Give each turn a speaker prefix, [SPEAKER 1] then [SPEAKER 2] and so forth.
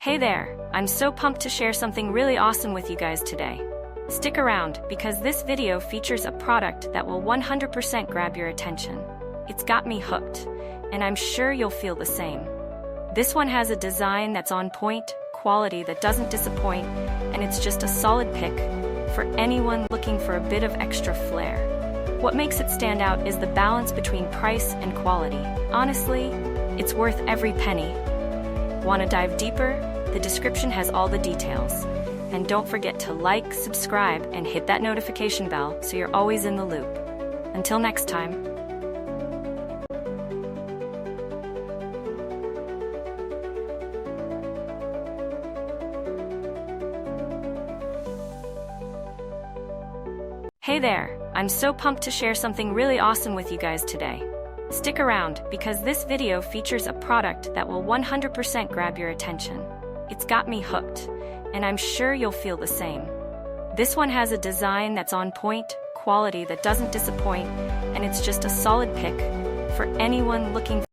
[SPEAKER 1] Hey there, I'm so pumped to share something really awesome with you guys today. Stick around, because this video features a product that will 100% grab your attention. It's got me hooked, and I'm sure you'll feel the same. This one has a design that's on point, quality that doesn't disappoint, and it's just a solid pick for anyone looking for a bit of extra flair. What makes it stand out is the balance between price and quality. Honestly, it's worth every penny. Want to dive deeper? The description has all the details. And don't forget to like, subscribe, and hit that notification bell so you're always in the loop. Until next time. Hey there, I'm so pumped to share something really awesome with you guys today. Stick around, because this video features a product that will 100% grab your attention. It's got me hooked, and I'm sure you'll feel the same. This one has a design that's on point, quality that doesn't disappoint, and it's just a solid pick for anyone looking